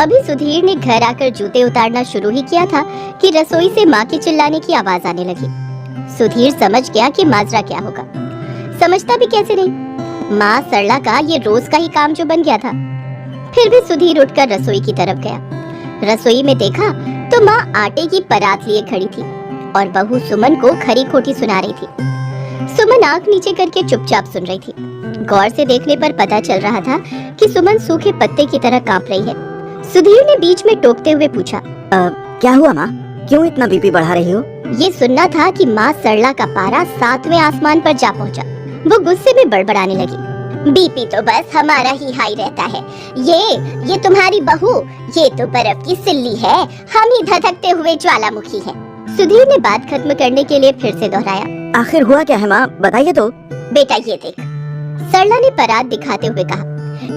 अभी सुधीर ने घर आकर जूते उतारना शुरू ही किया था कि रसोई से माँ के चिल्लाने की आवाज आने लगी। सुधीर समझ गया कि माजरा क्या होगा। समझता भी कैसे नहीं, माँ सरला का ये रोज का ही काम जो बन गया था। फिर भी सुधीर उठकर रसोई की तरफ गया। रसोई में देखा तो माँ आटे की परात लिए खड़ी थी और बहू सुमन को खरी खोटी सुना रही थी। सुमन आंख नीचे करके चुपचाप सुन रही थी। गौर से देखने पर पता चल रहा था कि सुमन सूखे पत्ते की तरह कांप रही है। सुधीर ने बीच में टोकते हुए पूछा, क्या हुआ माँ, क्यों इतना बीपी बढ़ा रही हो? ये सुनना था कि माँ सरला का पारा 7वें आसमान पर जा पहुंचा। वो गुस्से में बड़बड़ाने लगी, बीपी तो बस हमारा ही हाई रहता है। ये तुम्हारी बहू, ये तो बर्फ की सिल्ली है, हम ही धधकते हुए ज्वालामुखी हैं। सुधीर ने बात खत्म करने के लिए फिर से दोहराया, आखिर हुआ क्या है माँ, बताइए तो। बेटा ये देख, सरला ने परात दिखाते हुए कहा,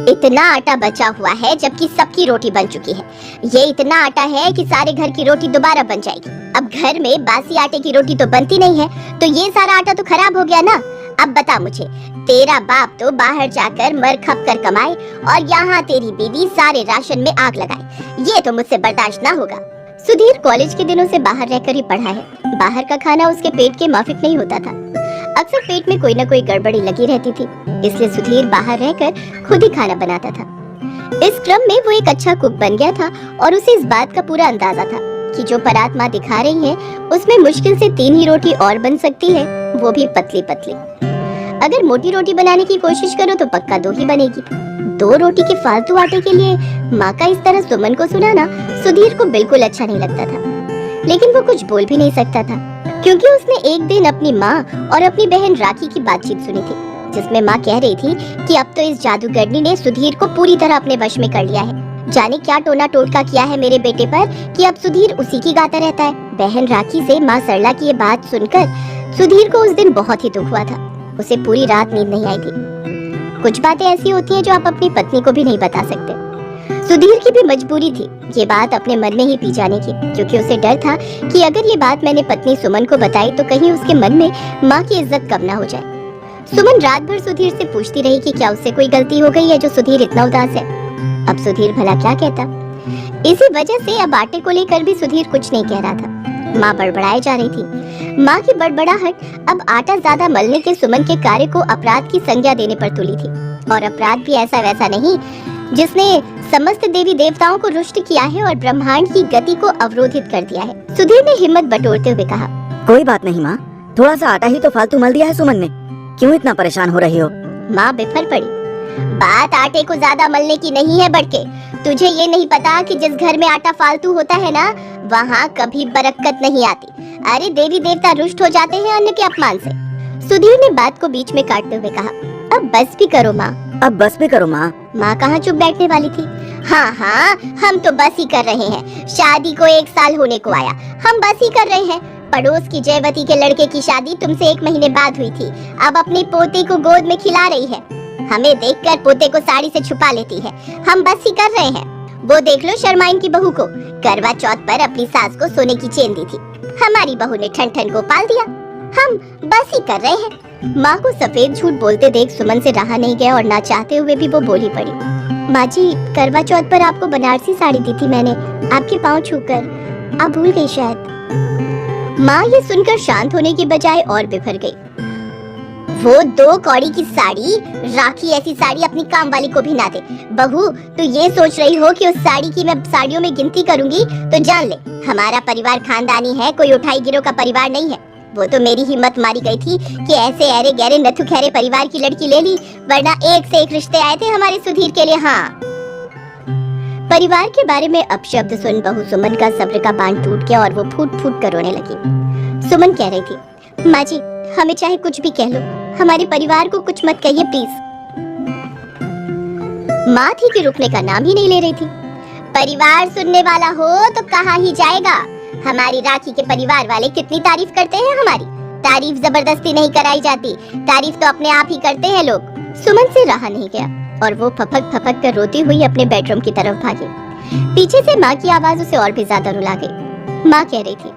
इतना आटा बचा हुआ है जबकि सबकी रोटी बन चुकी है। ये इतना आटा है कि सारे घर की रोटी दोबारा बन जाएगी। अब घर में बासी आटे की रोटी तो बनती नहीं है, तो ये सारा आटा तो खराब हो गया ना। अब बता मुझे, तेरा बाप तो बाहर जाकर मर खप कर कमाए और यहाँ तेरी बीवी सारे राशन में आग लगाए। ये तो मुझसे बर्दाश्त ना होगा। सुधीर कॉलेज के दिनों से बाहर रहकर ही पढ़ा है। बाहर का खाना उसके पेट के माफिक नहीं होता था। अक्सर पेट में कोई न कोई गड़बड़ी लगी रहती थी, इसलिए सुधीर बाहर रहकर खुद ही खाना बनाता था। इस क्रम में वो एक अच्छा कुक बन गया था और उसे इस बात का पूरा अंदाजा था कि जो परात माँ दिखा रही है उसमें मुश्किल से 3 ही रोटी और बन सकती है, वो भी पतली पतली। अगर मोटी रोटी बनाने की कोशिश करो तो पक्का 2 ही बनेगी। 2 रोटी के फालतू आटे के लिए माँ का इस तरह सुमन को सुनाना सुधीर को बिल्कुल अच्छा नहीं लगता था। लेकिन वो कुछ बोल भी नहीं सकता था, क्योंकि उसने एक दिन अपनी माँ और अपनी बहन राखी की बातचीत सुनी थी, जिसमें माँ कह रही थी कि अब तो इस जादूगरनी ने सुधीर को पूरी तरह अपने वश में कर लिया है। जाने क्या टोना टोटका किया है मेरे बेटे पर कि अब सुधीर उसी की गाता रहता है। बहन राखी से माँ सरला की ये बात सुनकर सुधीर को उस दिन बहुत ही दुख हुआ था। उसे पूरी रात नींद नहीं आई थी। कुछ बातें ऐसी होती हैं जो आप अपनी पत्नी को भी नहीं बता सकते। सुधीर की भी मजबूरी थी ये बात अपने मन में ही पी जाने की, क्योंकि उसे डर था कि अगर ये बात मैंने पत्नी सुमन को बताई तो कहीं उसके मन में माँ की इज्जत कम ना हो जाए। सुमन रात भर सुधीर से पूछती रही कि क्या उससे कोई गलती हो गई है जो सुधीर इतना उदास है। अब सुधीर भला क्या कहता। इसी वजह से अब आटे को लेकर भी सुधीर कुछ नहीं कह रहा था। माँ बड़बड़ाए जा रही थी। माँ की बड़बड़ाहट अब आटा ज्यादा मलने के सुमन के कार्य को अपराध की संज्ञा देने पर तुली थी, और अपराध भी ऐसा वैसा नहीं जिसने समस्त देवी देवताओं को रुष्ट किया है और ब्रह्मांड की गति को अवरोधित कर दिया है। सुधीर ने हिम्मत बटोरते हुए कहा, कोई बात नहीं माँ, थोड़ा सा आटा ही तो फालतू मल दिया है सुमन ने, क्यों इतना परेशान हो रही हो? माँ बिफर पड़ी, बात आटे को ज्यादा मलने की नहीं है बड़के। तुझे ये नहीं पता कि जिस घर में आटा फालतू होता है ना, वहाँ कभी बरकत नहीं आती। अरे देवी देवता रुष्ट हो जाते हैं अन्न के अपमान से। सुधीर ने बात को बीच में काटते हुए कहा, अब बस भी करो माँ। अब बस भी करो माँ। माँ कहाँ चुप बैठने वाली थी। हाँ, हम तो बस ही कर रहे हैं। शादी को 1 साल होने को आया, हम बस ही कर रहे हैं। पड़ोस की जयवती के लड़के की शादी तुमसे 1 महीने बाद हुई थी, अब अपने पोते को गोद में खिला रही है। हमें देखकर पोते को साड़ी से छुपा लेती है। हम बस ही कर रहे हैं। वो देख लो शर्माइन की बहू को, करवा चौथ पर अपनी सास को सोने की चेन दी थी। हमारी बहू ने ठन ठन को पाल दिया। हम बस ही कर रहे हैं। माँ को सफेद झूठ बोलते देख सुमन से रहा नहीं गया और ना चाहते हुए भी वो बोली पड़ी, माँ जी करवा चौथ पर आपको बनारसी साड़ी दी थी मैंने, आपके पाँव छूकर। आप भूल गई शायद। माँ ये सुनकर शांत होने की बजाय और बिफर गई। वो 2 कौड़ी की साड़ी, राखी ऐसी साड़ी अपनी काम वाली को भी ना दे। बहू तू ये सोच रही हो कि उस साड़ी की मैं साड़ियों में गिनती करूंगी तो जान ले, हमारा परिवार खानदानी है, कोई उठाई गिरो का परिवार नहीं है। वो तो मेरी हिम्मत मारी गई थी कि ऐसे अरे गहरे नथु खैरे परिवार की लड़की ले ली, वरना एक से एक रिश्ते आए थे हमारे सुधीर के लिए। हाँ, परिवार के बारे में अपशब्द सुन बहू सुमन का सब्र का बांध टूट गया और वो फूट फूट कर रोने लगी। सुमन कह रही थी, माँ जी हमें चाहे कुछ भी कह लो, हमारे परिवार को कुछ मत कहिए प्लीज। माँ थी कि रुकने का नाम ही नहीं ले रही थी। परिवार सुनने वाला हो तो कहाँ ही जाएगा। हमारी राखी के परिवार वाले कितनी तारीफ करते हैं हमारी। तारीफ जबरदस्ती नहीं कराई जाती, तारीफ तो अपने आप ही करते हैं लोग। सुमन से रहा नहीं गया और वो फपक फपक कर रोती हुई अपने बेडरूम की तरफ भागी। पीछे से माँ की आवाज उसे और भी ज्यादा रुला गई। माँ कह रही थी,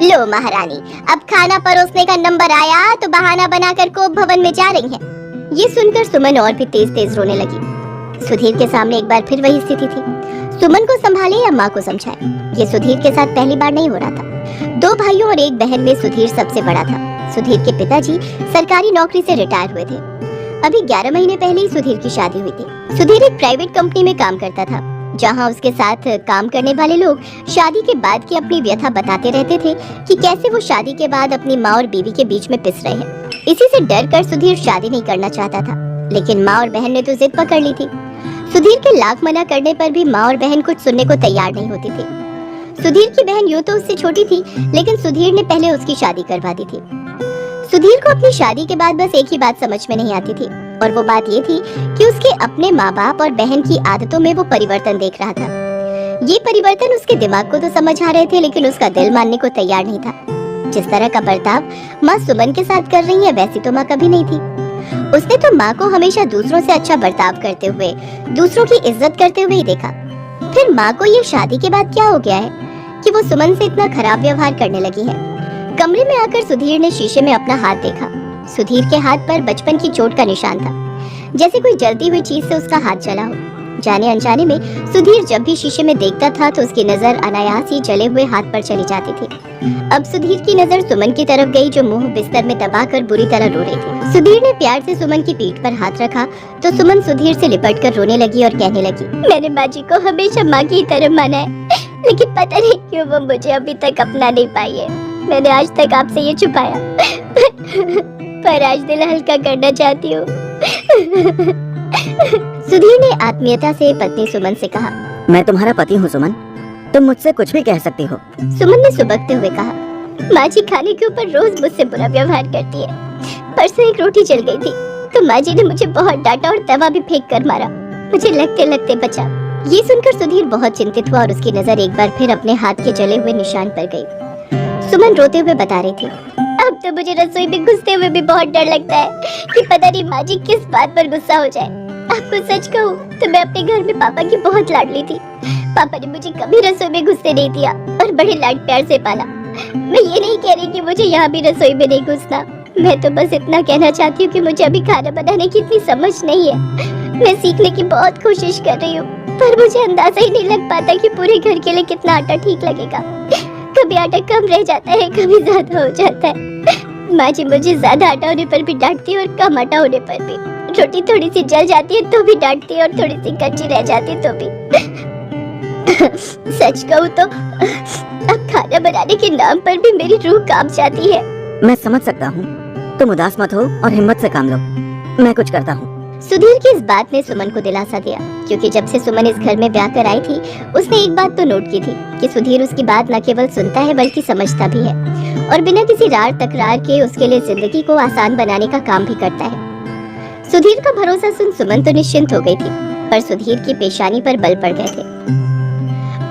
लो महारानी, अब खाना परोसने का नंबर आया तो बहाना बनाकर कोप भवन में जा रही हैं। ये सुनकर सुमन और भी तेज तेज रोने लगी। सुधीर के सामने एक बार फिर वही स्थिति थी। सुमन को संभाले या माँ को समझाए, ये सुधीर के साथ पहली बार नहीं हो रहा था। 2 भाइयों और 1 बहन में सुधीर सबसे बड़ा था। सुधीर के पिताजी सरकारी नौकरी से रिटायर हुए थे। अभी 11 महीने पहले ही सुधीर की शादी हुई थी। सुधीर एक प्राइवेट कंपनी में काम करता था, जहां उसके साथ काम करने वाले लोग शादी के बाद की अपनी व्यथा बताते रहते थे कि कैसे वो शादी के बाद अपनी माँ और बीवी के बीच में पिस रहे हैं। इसी से डर कर सुधीर शादी नहीं करना चाहता था, लेकिन माँ और बहन ने तो जिद पकड़ ली थी। सुधीर के लाख मना करने पर भी माँ और बहन कुछ सुनने को तैयार नहीं होती थी। सुधीर की बहन यूं तो उससे छोटी थी, लेकिन सुधीर ने पहले उसकी शादी करवा दी थी। सुधीर को अपनी शादी के बाद बस एक ही बात समझ में नहीं आती थी, और वो बात ये थी कि उसके अपने माँ बाप और बहन की आदतों में वो परिवर्तन देख रहा था। ये परिवर्तन उसके दिमाग को तो समझ आ रहे थे, लेकिन उसका दिल मानने को तैयार नहीं था। जिस तरह का बर्ताव माँ सुमन के साथ कर रही है, वैसी तो माँ कभी नहीं थी। उसने तो माँ को हमेशा दूसरों से अच्छा बर्ताव करते हुए, दूसरों की इज्जत करते हुए ही देखा। फिर माँ को ये शादी के बाद क्या हो गया है कि वो सुमन से इतना खराब व्यवहार करने लगी है। कमरे में आकर सुधीर ने शीशे में अपना हाथ देखा। सुधीर के हाथ पर बचपन की चोट का निशान था, जैसे कोई जलती हुई चीज से उसका हाथ जला हो। जाने अनजाने में सुधीर जब भी शीशे में देखता था तो उसकी नजर अनायास ही जले हुए हाथ पर चली जाती थी। अब सुधीर की नजर सुमन की तरफ गई, जो मुंह बिस्तर में दबाकर बुरी तरह रो रही थी। सुधीर ने प्यार से सुमन की पीठ पर हाथ रखा तो सुमन सुधीर से लिपटकर रोने लगी और कहने लगी, मैंने माँ जी को हमेशा माँ की तरह माना है, लेकिन पता नहीं क्यों वो मुझे अभी तक अपना नहीं पाई है। मैंने आज तक आपसे ये छुपाया, पर आज दिल हल्का करना चाहती हूँ। सुधीर ने आत्मीयता से पत्नी सुमन से कहा, मैं तुम्हारा पति हूँ सुमन, तुम मुझसे कुछ भी कह सकती हो। सुमन ने सुबकते हुए कहा, माँ जी खाने के ऊपर रोज मुझसे बुरा व्यवहार करती है। परसों एक रोटी जल गई थी तो माँ जी ने मुझे बहुत डांटा और तवा भी फेंक कर मारा, मुझे लगते लगते बचा। ये सुनकर सुधीर बहुत चिंतित हुआ और उसकी नजर एक बार फिर अपने हाथ के जले हुए निशान पर गई। सुमन रोते हुए बता रही थी, अब तो मुझे रसोई में घुसते हुए भी बहुत डर लगता है कि पता नहीं माँ जी किस बात पर गुस्सा हो जाए। आपको सच कहूँ तो मैं अपने घर में पापा की बहुत लाडली थी। पापा ने मुझे कभी रसोई में घुसने नहीं दिया और बड़े लाड प्यार से पाला। मैं ये नहीं कह रही कि मुझे यहाँ भी रसोई में नहीं घुसना, मैं तो बस इतना कहना चाहती हूँ कि मुझे अभी खाना बनाने की इतनी समझ नहीं है। मैं सीखने की बहुत कोशिश कर रही हूँ, पर मुझे अंदाजा ही नहीं लग पाता कि पूरे घर के लिए कितना आटा ठीक लगेगा। कभी आटा कम रह जाता है, कभी ज्यादा हो जाता है। माँ जी मुझे ज्यादा आटा होने पर भी डांटती है और कम आटा होने पर भी। रोटी थोड़ी सी जल जाती है तो भी डांटती है और थोड़ी सी कच्ची रह जाती है तो भी। सच कहूँ तो अब खाना बनाने के नाम पर भी मेरी रूह कांप जाती है। मैं समझ सकता हूँ, तुम उदास मत हो और हिम्मत से काम लो, मैं कुछ करता हूँ। सुधीर की इस बात ने सुमन को दिलासा दिया, क्योंकि जब से सुमन इस घर में ब्याह कर आई थी उसने एक बात तो नोट की थी कि सुधीर उसकी बात न केवल सुनता है बल्कि समझता भी है, और बिना किसी रार तकरार के उसके लिए जिंदगी को आसान बनाने का काम भी करता है। सुधीर का भरोसा सुन सुमन तो निश्चिंत हो गई थी, पर सुधीर की पेशानी पर बल पड़ गए थे।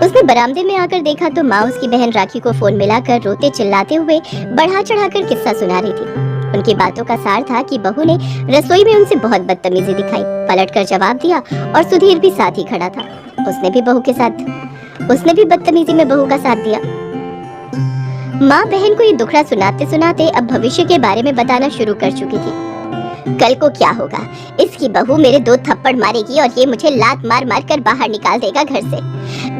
उसने बरामदे में आकर देखा तो माँ उसकी बहन राखी को फोन मिलाकर रोते चिल्लाते हुए बढ़ा चढ़ाकर किस्सा सुना रही थी। उनकी बातों का सार था कि बहू ने रसोई में उनसे बहुत बदतमीजी दिखाई, पलटकर जवाब दिया और सुधीर भी साथ ही खड़ा था। उसने भी बदतमीजी में बहू का साथ दिया। माँ बहन को ये दुखड़ा सुनाते सुनाते अब भविष्य के बारे में बताना शुरू कर चुकी थी। कल को क्या होगा, इसकी बहू मेरे 2 थप्पड़ मारेगी और ये मुझे लात मार मार कर बाहर निकाल देगा घर से।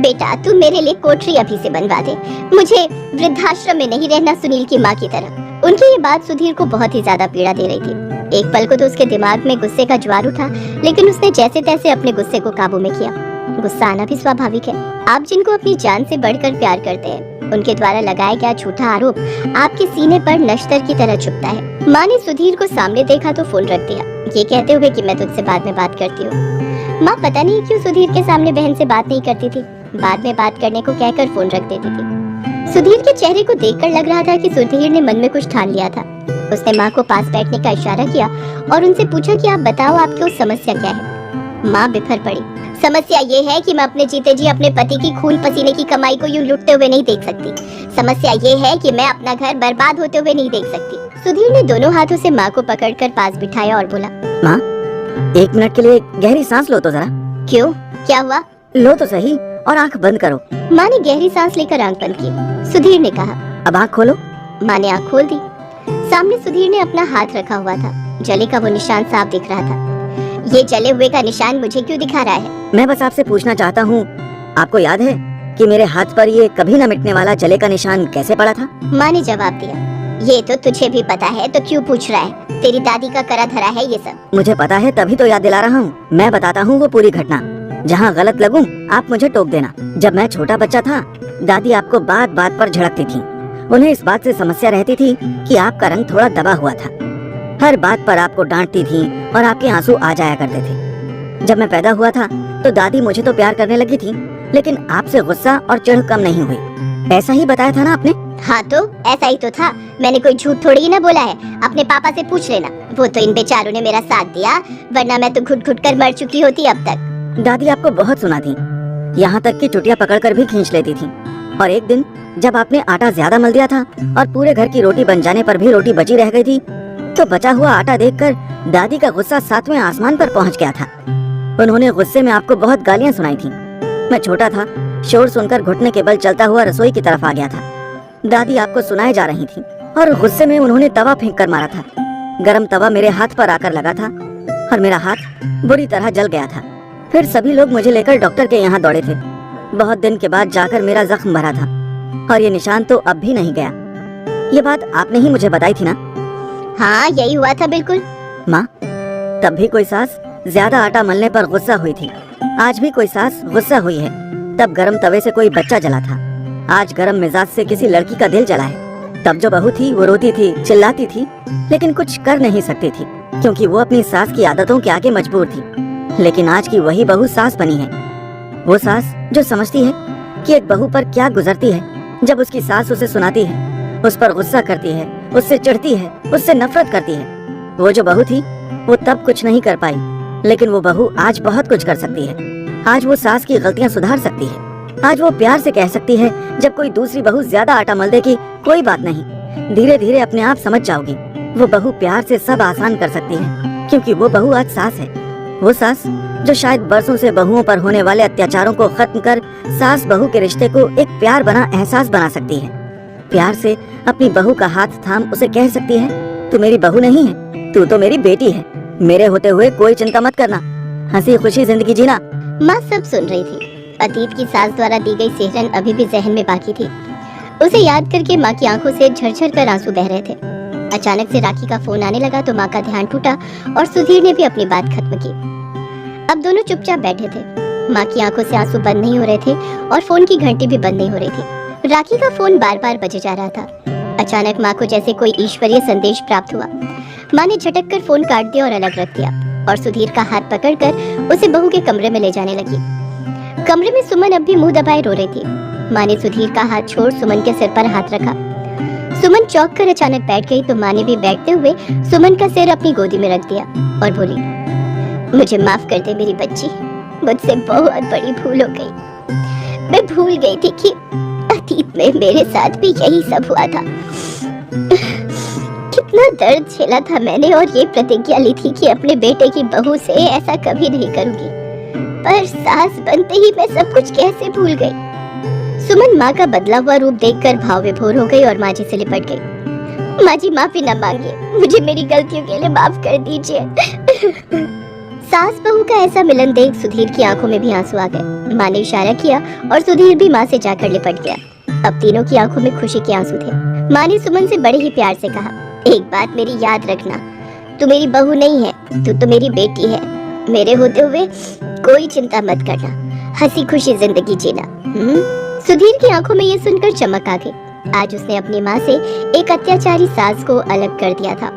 बेटा तू मेरे लिए कोठरी अभी से बनवा दे, मुझे वृद्धाश्रम में नहीं रहना सुनील की माँ की तरह। उनकी ये बात सुधीर को बहुत ही ज्यादा पीड़ा दे रही थी। एक पल को तो उसके दिमाग में गुस्से का ज्वार उठा, लेकिन उसने जैसे तैसे अपने गुस्से को काबू में किया। गुस्सा आना भी स्वाभाविक है। आप जिनको अपनी जान से बढ़कर प्यार करते हैं, उनके द्वारा लगाया गया झूठा आरोप आपके सीने पर नश्तर की तरह चुभता है। माँ ने सुधीर को सामने देखा तो फोन रख दिया, ये कहते हुए कि मैं तुझसे बाद में बात करती हूँ। माँ पता नहीं क्यों सुधीर के सामने बहन से बात नहीं करती थी, बाद में बात करने को कहकर फोन रख देती थी। सुधीर के चेहरे को देखकर लग रहा था कि सुधीर ने मन में कुछ ठान लिया था। उसने माँ को पास बैठने का इशारा किया और उनसे पूछा कि आप बताओ आपकी उस समस्या क्या है। माँ बिफर पड़ी, समस्या ये है कि मैं अपने जीते जी अपने पति की खून पसीने की कमाई को यूं लुटते हुए नहीं देख सकती। समस्या ये है कि मैं अपना घर बर्बाद होते हुए नहीं देख सकती। सुधीर ने दोनों हाथों से माँ को पकड़कर पास बिठाया और बोला, माँ 1 मिनट के लिए गहरी सांस लो तो जरा। क्यों, क्या हुआ? लो तो सही और आंख बंद करो। माँ ने गहरी सांस लेकर आंख बंद की। सुधीर ने कहा, अब आंख खोलो। माँ ने आंख खोल दी। सामने सुधीर ने अपना हाथ रखा हुआ था, जले का वो निशान साफ दिख रहा था। ये जले हुए का निशान मुझे क्यों दिखा रहा है? मैं बस आपसे पूछना चाहता हूँ आपको याद है कि मेरे हाथ पर ये कभी न मिटने वाला जले का निशान कैसे पड़ा था? माँ ने जवाब दिया, ये तो तुझे भी पता है, तो क्यों पूछ रहा है? तेरी दादी का करा धरा है ये सब। मुझे पता है, तभी तो याद दिला रहा हूँ। मैं बताता हूँ वो पूरी घटना। जहाँ गलत लगूं आप मुझे टोक देना। जब मैं छोटा बच्चा था, दादी आपको बात बात पर झड़कती थी। उन्हें इस बात से समस्या रहती थी कि आपका रंग थोड़ा दबा हुआ था। हर बात पर आपको डांटती थी और आपके आंसू आ जाया करते थे। जब मैं पैदा हुआ था तो दादी मुझे तो प्यार करने लगी थी, लेकिन आपसे गुस्सा और चिढ़ कम नहीं हुई। ऐसा ही बताया था ना आपने? हाँ तो ऐसा ही तो था, मैंने कोई झूठ थोड़ी ही ना बोला है। अपने पापा से पूछ लेना, वो तो इन बेचारों ने मेरा साथ दिया, वरना मैं तो घुट घुट कर मर चुकी होती अब तक। दादी आपको बहुत सुना थी, यहाँ तक कि चुटिया पकड़कर भी खींच लेती थी। और एक दिन जब आपने आटा ज्यादा मल दिया था और पूरे घर की रोटी बन जाने पर भी रोटी बची रह गई थी, तो बचा हुआ आटा देखकर दादी का गुस्सा 7वें आसमान पर पहुँच गया था। उन्होंने गुस्से में आपको बहुत गालियाँ सुनाई थी। मैं छोटा था, शोर सुनकर घुटने के बल चलता हुआ रसोई की तरफ आ गया था। दादी आपको सुनाए जा रही थी और गुस्से में उन्होंने तवा फेंक कर मारा था। गरम तवा मेरे हाथ पर आकर लगा था और मेरा हाथ बुरी तरह जल गया था। फिर सभी लोग मुझे लेकर डॉक्टर के यहाँ दौड़े थे। बहुत दिन के बाद जाकर मेरा जख्म भरा था और ये निशान तो अब भी नहीं गया। ये बात आपने ही मुझे बताई थी ना? हाँ यही हुआ था बिल्कुल। माँ, तब भी कोई सास ज्यादा आटा मलने पर गुस्सा हुई थी। आज भी कोई सास गुस्सा हुई है। तब गरम तवे से कोई बच्चा जला था, आज गरम मिजाज से किसी लड़की का दिल जला है। तब जो बहू थी वो रोती थी, चिल्लाती थी, लेकिन कुछ कर नहीं सकती थी क्योंकि वो अपनी सास की आदतों के आगे मजबूर थी। लेकिन आज की वही बहू सास बनी है। वो सास जो समझती है कि एक बहू पर क्या गुजरती है जब उसकी सास उसे सुनाती है, उस पर गुस्सा करती है, उससे चिढ़ती है, उससे नफरत करती है। वो जो बहू थी वो तब कुछ नहीं कर पाई, लेकिन वो बहू आज बहुत कुछ कर सकती है। आज वो सास की गलतियां सुधार सकती है। आज वो प्यार से कह सकती है, जब कोई दूसरी बहू ज्यादा आटा मल देगी, कोई बात नहीं, धीरे धीरे अपने आप समझ जाओगी। वो बहू प्यार से सब आसान कर सकती है, क्योंकि वो बहू आज सास है। वो सास जो शायद बरसों से बहुओं पर होने वाले अत्याचारों को खत्म कर सास बहू के रिश्ते को एक प्यार बना एहसास बना सकती है। प्यार से अपनी बहू का हाथ थाम उसे कह सकती है, तू मेरी बहू नहीं है, तू तो मेरी बेटी है। मेरे होते हुए कोई चिंता मत करना, हंसी खुशी जिंदगी जीना। माँ सब सुन रही थी। अतीत की सास द्वारा दी गई सिहरन अभी भी जहन में बाकी थी। उसे याद करके माँ की आंखों से झरझर कर आंसू बह रहे थे। अचानक से राखी का फोन आने लगा तो माँ का ध्यान टूटा और सुधीर ने भी अपनी बात खत्म की। अब दोनों चुपचाप बैठे थे। माँ की आंखों से आंसू बंद नहीं हो रहे थे और फोन की घंटी भी बंद नहीं हो रही थी। राखी का फोन बार बार बजे जा रहा था। अचानक माँ को जैसे कोई ईश्वरीय संदेश प्राप्त हुआ। माँ ने झटक कर फोन काट दिया और अलग रख दिया और सुधीर का हाथ पकड़कर उसे बहू के कमरे में ले जाने लगी। कमरे में सुमन अब भी मुंह दबाए रो रही थी। माँ ने सुधीर का हाथ छोड़ सुमन के सिर पर हाथ रखा। सुमन चौंक कर अचानक बैठ गई तो माँ ने भी बैठते हुए सुमन का सिर अपनी गोदी में रख दिया और बोली, मुझे माफ कर दे मेरी बच्ची, मुझसे बहुत बड़ी भूल हो गई। मैं भूल गई थी कि अतीत में मेरे साथ भी यही सब हुआ था। कितना दर्द झेला था मैंने और ये प्रतिज्ञा ली थी कि अपने बेटे की बहू से ऐसा कभी नहीं करूंगी, पर सास बनते ही मैं सब कुछ कैसे भूल गई। सुमन माँ का बदला हुआ रूप देखकर भाव विभोर हो गई और माँ जी से लिपट गई। माँ जी माफी न मांगिए, मुझे मेरी गलतियों के लिए माफ कर दीजिए। सास बहू का ऐसा मिलन देख सुधीर की आंखों में भी आंसू आ गए। माँ ने इशारा किया और सुधीर भी माँ से जाकर लिपट गया। अब तीनों की आंखों में खुशी के आंसू थे। माँ ने सुमन से बड़े ही प्यार से कहा, एक बात मेरी याद रखना, तू मेरी बहू नहीं है, तू तो मेरी बेटी है। मेरे होते हुए कोई चिंता मत करना, हंसी खुशी जिंदगी जीना। सुधीर की आंखों में ये सुनकर चमक आ गई। आज उसने अपनी माँ से एक अत्याचारी सास को अलग कर दिया था।